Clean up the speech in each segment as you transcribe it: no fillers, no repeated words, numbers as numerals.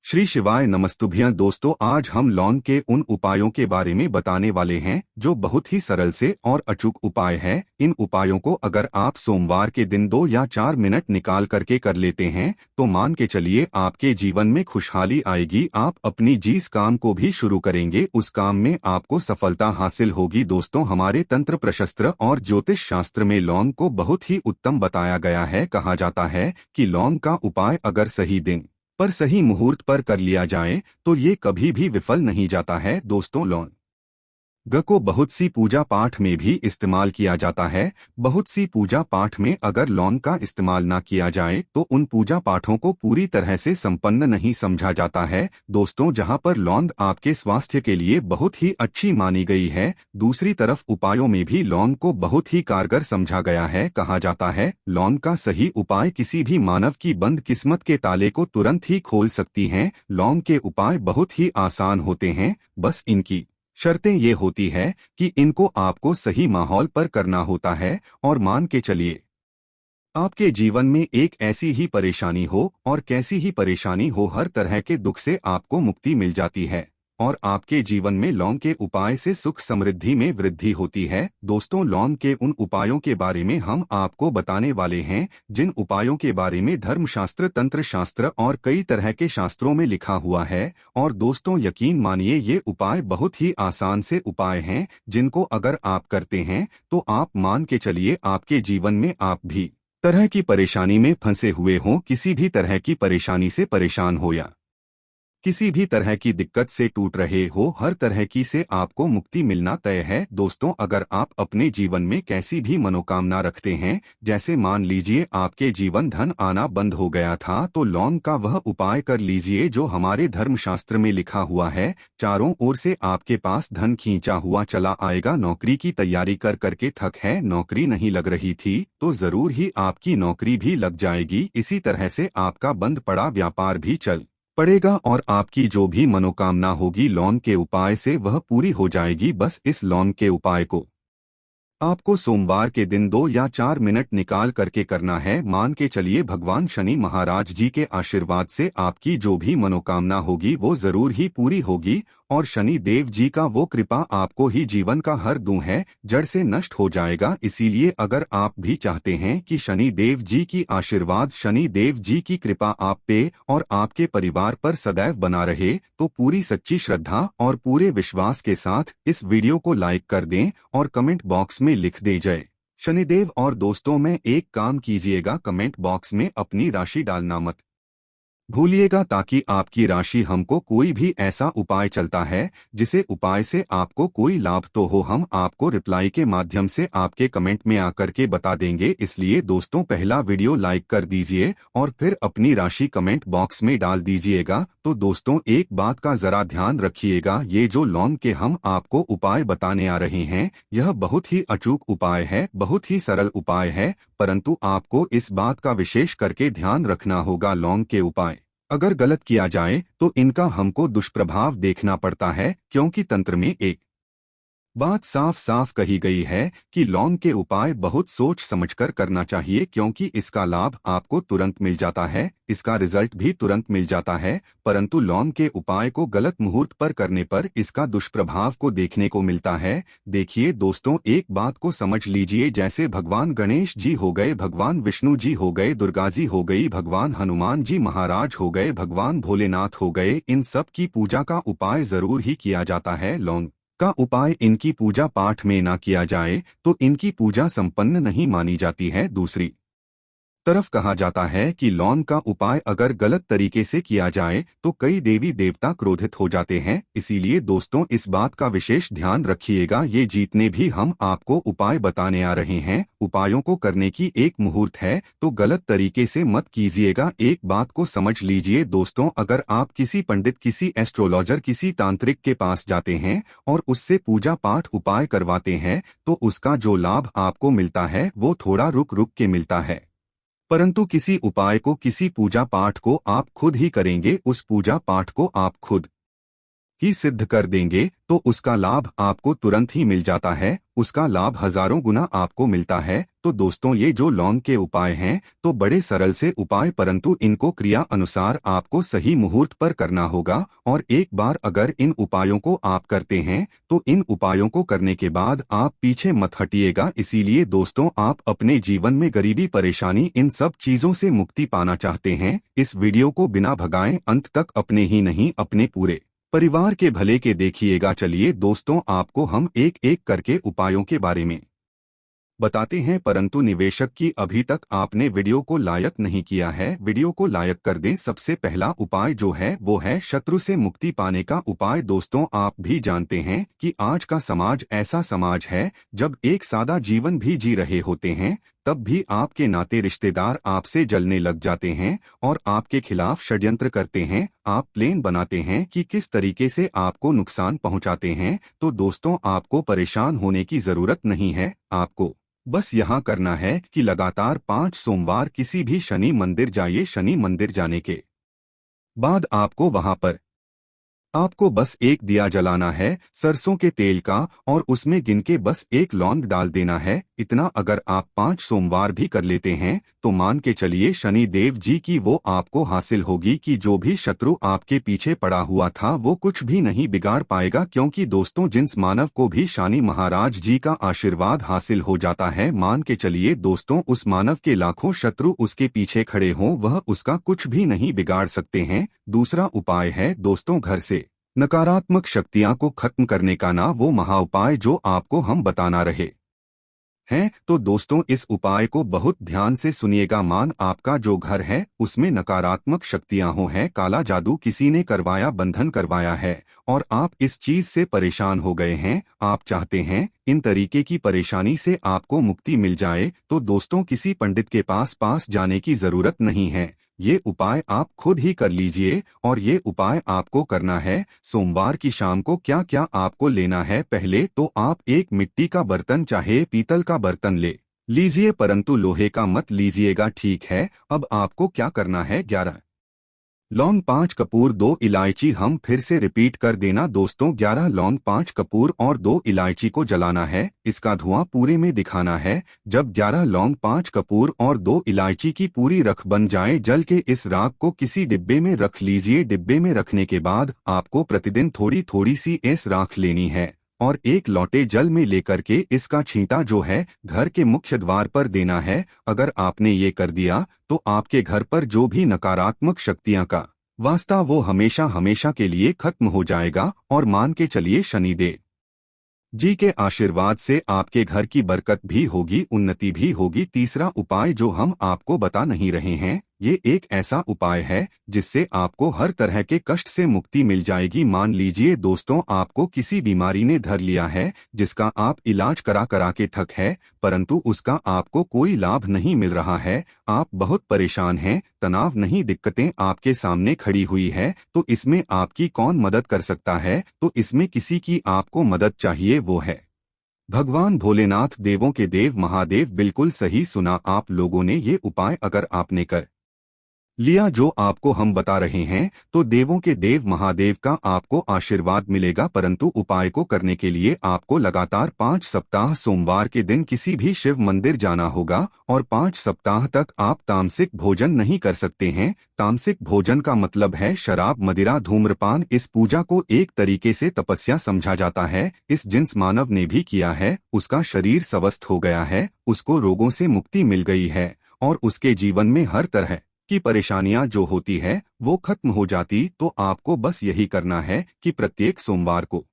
श्री शिवाय नमस्तुभ्यं दोस्तों, आज हम लौंग के उन उपायों के बारे में बताने वाले हैं जो बहुत ही सरल से और अचूक उपाय हैं। इन उपायों को अगर आप सोमवार के दिन 2 या 4 मिनट निकाल करके कर लेते हैं तो मान के चलिए आपके जीवन में खुशहाली आएगी। आप अपनी जिस काम को भी शुरू करेंगे उस काम में आपको सफलता हासिल होगी। दोस्तों, हमारे तंत्र प्रशस्त्र और ज्योतिष शास्त्र में लौंग को बहुत ही उत्तम बताया गया है। कहा जाता है कि लौंग का उपाय अगर सही दिन पर सही मुहूर्त पर कर लिया जाए तो ये कभी भी विफल नहीं जाता है। दोस्तों, लौंग को बहुत सी पूजा पाठ में भी इस्तेमाल किया जाता है। बहुत सी पूजा पाठ में अगर लौंग का इस्तेमाल ना किया जाए तो उन पूजा पाठों को पूरी तरह से संपन्न नहीं समझा जाता है। दोस्तों, जहां पर लौंग आपके स्वास्थ्य के लिए बहुत ही अच्छी मानी गई है, दूसरी तरफ उपायों में भी लौंग को बहुत ही कारगर समझा गया है। कहा जाता है लौंग का सही उपाय किसी भी मानव की बंद किस्मत के ताले को तुरंत ही खोल सकती हैं। लौंग के उपाय बहुत ही आसान होते हैं, बस इनकी शर्तें ये होती है कि इनको आपको सही माहौल पर करना होता है। और मान के चलिए आपके जीवन में एक ऐसी ही परेशानी हो, और कैसी ही परेशानी हो, हर तरह के दुख से आपको मुक्ति मिल जाती है और आपके जीवन में लौंग के उपाय से सुख समृद्धि में वृद्धि होती है। दोस्तों, लौंग के उन उपायों के बारे में हम आपको बताने वाले हैं जिन उपायों के बारे में धर्मशास्त्र, तंत्र शास्त्र और कई तरह के शास्त्रों में लिखा हुआ है। और दोस्तों, यकीन मानिए ये उपाय बहुत ही आसान से उपाय हैं जिनको अगर आप करते हैं तो आप मान के चलिए आपके जीवन में आप भी तरह की परेशानी में फंसे हुए हों, किसी भी तरह की परेशानी से परेशान हो या किसी भी तरह की दिक्कत से टूट रहे हो, हर तरह की से आपको मुक्ति मिलना तय है। दोस्तों, अगर आप अपने जीवन में कैसी भी मनोकामना रखते हैं, जैसे मान लीजिए आपके जीवन धन आना बंद हो गया था, तो लौंग का वह उपाय कर लीजिए जो हमारे धर्मशास्त्र में लिखा हुआ है। चारों ओर से आपके पास धन खींचा हुआ चला आएगा। नौकरी की तैयारी कर करके थक है, नौकरी नहीं लग रही थी, तो जरूर ही आपकी नौकरी भी लग जाएगी। इसी तरह से आपका बंद पड़ा व्यापार भी चल पड़ेगा और आपकी जो भी मनोकामना होगी लौंग के उपाय से वह पूरी हो जाएगी। बस इस लौंग के उपाय को आपको सोमवार के दिन 2 या 4 मिनट निकाल करके करना है। मान के चलिए भगवान शनि महाराज जी के आशीर्वाद से आपकी जो भी मनोकामना होगी वो जरूर ही पूरी होगी और शनि देव जी का वो कृपा आपको ही जीवन का हर दुख है जड़ से नष्ट हो जाएगा। इसीलिए अगर आप भी चाहते हैं कि शनि देव जी की आशीर्वाद, शनि देव जी की कृपा आप पे और आपके परिवार पर सदैव बना रहे, तो पूरी सच्ची श्रद्धा और पूरे विश्वास के साथ इस वीडियो को लाइक कर दें और कमेंट बॉक्स में लिख दे जय शनिदेव। और दोस्तों, में एक काम कीजिएगा, कमेंट बॉक्स में अपनी राशि डालना मत भूलिएगा, ताकि आपकी राशि हमको कोई भी ऐसा उपाय चलता है जिसे उपाय से आपको कोई लाभ तो हो, हम आपको रिप्लाई के माध्यम से आपके कमेंट में आकर के बता देंगे। इसलिए दोस्तों, पहला वीडियो लाइक कर दीजिए और फिर अपनी राशि कमेंट बॉक्स में डाल दीजिएगा। तो दोस्तों, एक बात का जरा ध्यान रखिएगा, ये जो लौंग के हम आपको उपाय बताने आ रहे हैं यह बहुत ही अचूक उपाय है, बहुत ही सरल उपाय है, परंतु आपको इस बात का विशेष करके ध्यान रखना होगा। लौंग के उपाय अगर गलत किया जाए तो इनका हमको दुष्प्रभाव देखना पड़ता है, क्योंकि तंत्र में एक बात साफ साफ कही गई है कि लौंग के उपाय बहुत सोच समझकर करना चाहिए, क्योंकि इसका लाभ आपको तुरंत मिल जाता है, इसका रिजल्ट भी तुरंत मिल जाता है, परंतु लौंग के उपाय को गलत मुहूर्त पर करने पर इसका दुष्प्रभाव को देखने को मिलता है। देखिए दोस्तों, एक बात को समझ लीजिए, जैसे भगवान गणेश जी हो गए, भगवान विष्णु जी हो गए, दुर्गा जी हो गई, भगवान हनुमान जी महाराज हो गए, भगवान भोलेनाथ हो गए, इन सब की पूजा का उपाय जरूर ही किया जाता है। लौंग का उपाय इनकी पूजा पाठ में ना किया जाए तो इनकी पूजा संपन्न नहीं मानी जाती है। दूसरी तरफ कहा जाता है कि लौंग का उपाय अगर गलत तरीके से किया जाए तो कई देवी देवता क्रोधित हो जाते हैं। इसीलिए दोस्तों, इस बात का विशेष ध्यान रखिएगा। ये जितने भी हम आपको उपाय बताने आ रहे हैं, उपायों को करने की एक मुहूर्त है, तो गलत तरीके से मत कीजिएगा। एक बात को समझ लीजिए दोस्तों, अगर आप किसी पंडित, किसी एस्ट्रोलॉजर, किसी तांत्रिक के पास जाते हैं और उससे पूजा पाठ उपाय करवाते हैं तो उसका जो लाभ आपको मिलता है वो थोड़ा रुक रुक के मिलता है, परंतु किसी उपाय को, किसी पूजा पाठ को आप खुद ही करेंगे, उस पूजा पाठ को आप खुद ही सिद्ध कर देंगे तो उसका लाभ आपको तुरंत ही मिल जाता है, उसका लाभ हजारों गुना आपको मिलता है। तो दोस्तों ये जो लौंग के उपाय हैं तो बड़े सरल से उपाय, परंतु इनको क्रिया अनुसार आपको सही मुहूर्त पर करना होगा। और एक बार अगर इन उपायों को आप करते हैं तो इन उपायों को करने के बाद आप पीछे मत हटिएगा। इसीलिए दोस्तों, आप अपने जीवन में गरीबी, परेशानी, इन सब चीजों से मुक्ति पाना चाहते हैं, इस वीडियो को बिना भगाए अंत तक अपने ही नहीं अपने पूरे परिवार के भले के देखिएगा। चलिए दोस्तों, आपको हम एक एक करके उपायों के बारे में बताते हैं, परंतु निवेशक की अभी तक आपने वीडियो को लाइक नहीं किया है, वीडियो को लाइक कर दें। सबसे पहला उपाय जो है वो है शत्रु से मुक्ति पाने का उपाय। दोस्तों, आप भी जानते हैं कि आज का समाज ऐसा समाज है जब एक सादा जीवन भी जी रहे होते हैं तब भी आपके नाते रिश्तेदार आपसे जलने लग जाते हैं और आपके खिलाफ षड्यंत्र करते हैं। आप प्लान बनाते हैं कि किस तरीके से आपको नुकसान पहुंचाते हैं। तो दोस्तों, आपको परेशान होने की जरूरत नहीं है। आपको बस यहाँ करना है कि लगातार 5 सोमवार किसी भी शनि मंदिर जाइए। शनि मंदिर जाने के बाद आपको बस एक दिया जलाना है सरसों के तेल का और उसमें गिन के बस एक लौंग डाल देना है। इतना अगर आप 5 सोमवार भी कर लेते हैं तो मान के चलिए शनि देव जी की वो आपको हासिल होगी कि जो भी शत्रु आपके पीछे पड़ा हुआ था वो कुछ भी नहीं बिगाड़ पाएगा। क्योंकि दोस्तों, जिस मानव को भी शनि महाराज जी का आशीर्वाद हासिल हो जाता है, मान के चलिए दोस्तों, उस मानव के लाखों शत्रु उसके पीछे खड़े हों वह उसका कुछ भी नहीं बिगाड़ सकते हैं। दूसरा उपाय है दोस्तों, घर से नकारात्मक शक्तियां को खत्म करने का ना वो महाउपाय जो आपको हम बताना रहे हैं। तो दोस्तों, इस उपाय को बहुत ध्यान से सुनिएगा। मान आपका जो घर है उसमें नकारात्मक शक्तियां हो हैं, काला जादू किसी ने करवाया, बंधन करवाया है और आप इस चीज से परेशान हो गए हैं, आप चाहते हैं इन तरीके की परेशानी से आपको मुक्ति मिल जाए, तो दोस्तों किसी पंडित के पास जाने की जरूरत नहीं है। ये उपाय आप खुद ही कर लीजिए। और ये उपाय आपको करना है सोमवार की शाम को। क्या क्या आपको लेना है? पहले तो आप एक मिट्टी का बर्तन चाहे पीतल का बर्तन ले लीजिए, परंतु लोहे का मत लीजिएगा, ठीक है। अब आपको क्या करना है? 11 लौंग, 5 कपूर, 2 इलायची। हम फिर से रिपीट कर देना दोस्तों, 11 लौंग, 5 कपूर और 2 इलायची को जलाना है। इसका धुआं पूरे में दिखाना है। जब 11 लौंग, 5 कपूर और 2 इलायची की पूरी रख बन जाए, जल के इस राख को किसी डिब्बे में रख लीजिए। डिब्बे में रखने के बाद आपको प्रतिदिन थोड़ी थोड़ी सी इस राख लेनी है और एक लोटे जल में लेकर के इसका छींटा जो है घर के मुख्य द्वार पर देना है। अगर आपने ये कर दिया तो आपके घर पर जो भी नकारात्मक शक्तियां का वास्ता वो हमेशा हमेशा के लिए खत्म हो जाएगा। और मान के चलिए शनिदेव जी के आशीर्वाद से आपके घर की बरकत भी होगी, उन्नति भी होगी। तीसरा उपाय जो हम आपको बता नहीं रहे हैं, ये एक ऐसा उपाय है जिससे आपको हर तरह के कष्ट से मुक्ति मिल जाएगी। मान लीजिए दोस्तों, आपको किसी बीमारी ने धर लिया है जिसका आप इलाज करा करा के थक है, परंतु उसका आपको कोई लाभ नहीं मिल रहा है, आप बहुत परेशान हैं, तनाव नहीं, दिक्कतें आपके सामने खड़ी हुई है, तो इसमें आपकी कौन मदद कर सकता है? तो इसमें किसी की आपको मदद चाहिए, वो है भगवान भोलेनाथ, देवों के देव महादेव। बिल्कुल सही सुना आप लोगों ने। ये उपाय अगर आपने कर लिया जो आपको हम बता रहे हैं तो देवों के देव महादेव का आपको आशीर्वाद मिलेगा। परंतु उपाय को करने के लिए आपको लगातार 5 सप्ताह सोमवार के दिन किसी भी शिव मंदिर जाना होगा और 5 सप्ताह तक आप तामसिक भोजन नहीं कर सकते हैं। तामसिक भोजन का मतलब है शराब, मदिरा, धूम्रपान। इस पूजा को एक तरीके से तपस्या समझा जाता है। इस जिन्स मानव ने भी किया है, उसका शरीर स्वस्थ हो गया है, उसको रोगों से मुक्ति मिल गई है और उसके जीवन में हर तरह की परेशानियां जो होती है वो खत्म हो जाती। तो आपको बस यही करना है कि प्रत्येक सोमवार को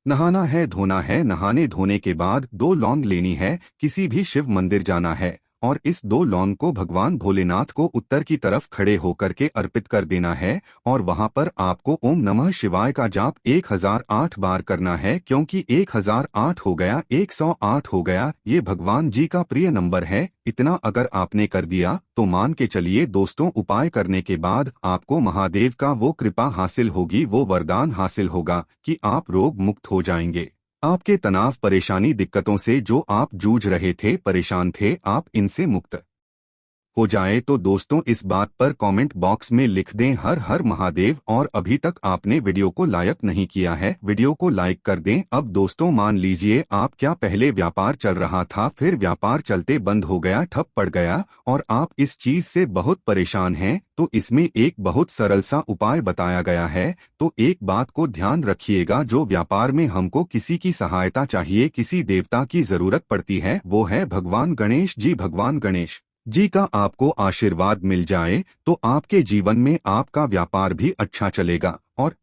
नहाना है, धोना है। नहाने धोने के बाद 2 लौंग लेनी है, किसी भी शिव मंदिर जाना है और इस 2 लौंग को भगवान भोलेनाथ को उत्तर की तरफ खड़े होकर के अर्पित कर देना है और वहां पर आपको ओम नमः शिवाय का जाप 1008 बार करना है। क्योंकि 1008 हो गया, 108 हो गया, ये भगवान जी का प्रिय नंबर है। इतना अगर आपने कर दिया तो मान के चलिए दोस्तों, उपाय करने के बाद आपको महादेव का वो कृपा हासिल होगी, वो वरदान हासिल होगा कि आप रोग मुक्त हो जाएंगे। आपके तनाव, परेशानी, दिक्कतों से जो आप जूझ रहे थे, परेशान थे, आप इनसे मुक्त हो जाए तो दोस्तों इस बात पर कमेंट बॉक्स में लिख दें हर हर महादेव। और अभी तक आपने वीडियो को लाइक नहीं किया है, वीडियो को लाइक कर दें। अब दोस्तों मान लीजिए आप क्या पहले व्यापार चल रहा था, फिर व्यापार चलते बंद हो गया, ठप पड़ गया और आप इस चीज से बहुत परेशान हैं, तो इसमें एक बहुत सरल सा उपाय बताया गया है। तो एक बात को ध्यान रखिएगा, जो व्यापार में हमको किसी की सहायता चाहिए, किसी देवता की जरूरत पड़ती है, वो है भगवान गणेश जी। भगवान गणेश जी का आपको आशीर्वाद मिल जाए तो आपके जीवन में आपका व्यापार भी अच्छा चलेगा और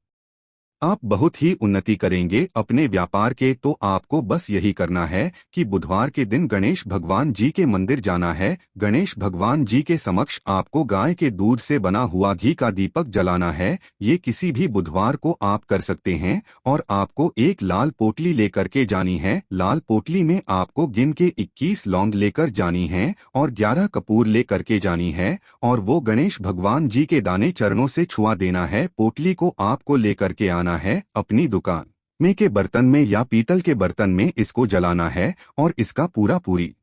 आप बहुत ही उन्नति करेंगे अपने व्यापार के। तो आपको बस यही करना है कि बुधवार के दिन गणेश भगवान जी के मंदिर जाना है। गणेश भगवान जी के समक्ष आपको गाय के दूध से बना हुआ घी का दीपक जलाना है। ये किसी भी बुधवार को आप कर सकते हैं और आपको एक लाल पोटली लेकर के जानी है। लाल पोटली में आपको गिन के 21 लौंग लेकर जानी है और 11 कपूर लेकर के जानी है और वो गणेश भगवान जी के दाने चरणों से छुआ देना है। पोटली को आपको लेकर के आना है, अपनी दुकान में के बर्तन में या पीतल के बर्तन में इसको जलाना है और इसका पूरी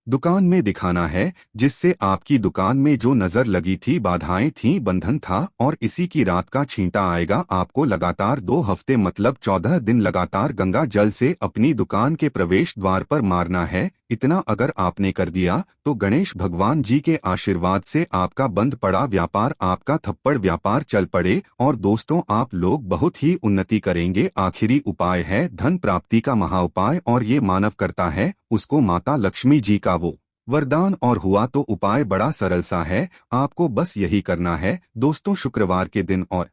दुकान में दिखाना है, जिससे आपकी दुकान में जो नजर लगी थी, बाधाएं थी, बंधन था और इसी की रात का छींटा आएगा। आपको लगातार 2 हफ्ते मतलब 14 दिन लगातार गंगा जल से अपनी दुकान के प्रवेश द्वार पर मारना है। इतना अगर आपने कर दिया तो गणेश भगवान जी के आशीर्वाद से आपका बंद पड़ा व्यापार, आपका थप्पड़ व्यापार चल पड़े और दोस्तों आप लोग बहुत ही उन्नति करेंगे। आखिरी उपाय है धन प्राप्ति का महाउपाय और ये मानव करता है, उसको माता लक्ष्मी जी का वो वरदान और हुआ। तो उपाय बड़ा सरल सा है, आपको बस यही करना है दोस्तों शुक्रवार के दिन। और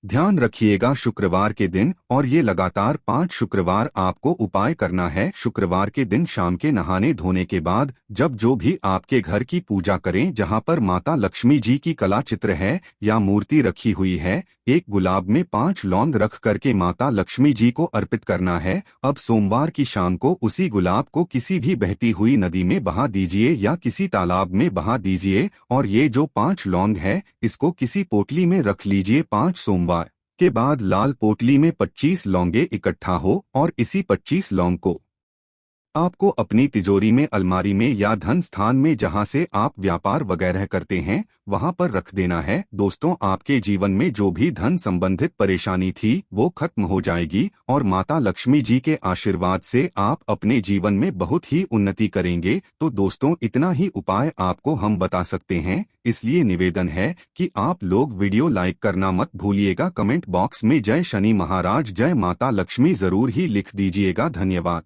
ध्यान रखिएगा शुक्रवार के दिन, और ये लगातार 5 शुक्रवार आपको उपाय करना है। शुक्रवार के दिन शाम के नहाने धोने के बाद जब जो भी आपके घर की पूजा करें, जहां पर माता लक्ष्मी जी की कला चित्र है या मूर्ति रखी हुई है, एक गुलाब में 5 लौंग रख करके माता लक्ष्मी जी को अर्पित करना है। अब सोमवार की शाम को उसी गुलाब को किसी भी बहती हुई नदी में बहा दीजिए या किसी तालाब में बहा दीजिए और ये जो 5 लौंग है इसको किसी पोटली में रख लीजिए। 5 सोमवार के बाद लाल पोटली में 25 लौंगे इकट्ठा हो और इसी 25 लौंग को आपको अपनी तिजोरी में, अलमारी में या धन स्थान में जहां से आप व्यापार वगैरह करते हैं वहां पर रख देना है। दोस्तों आपके जीवन में जो भी धन संबंधित परेशानी थी वो खत्म हो जाएगी और माता लक्ष्मी जी के आशीर्वाद से आप अपने जीवन में बहुत ही उन्नति करेंगे। तो दोस्तों इतना ही उपाय आपको हम बता सकते हैं, इसलिए निवेदन है कि आप लोग वीडियो लाइक करना मत भूलिएगा। कमेंट बॉक्स में जय शनि महाराज, जय माता लक्ष्मी जरूर ही लिख दीजिएगा। धन्यवाद।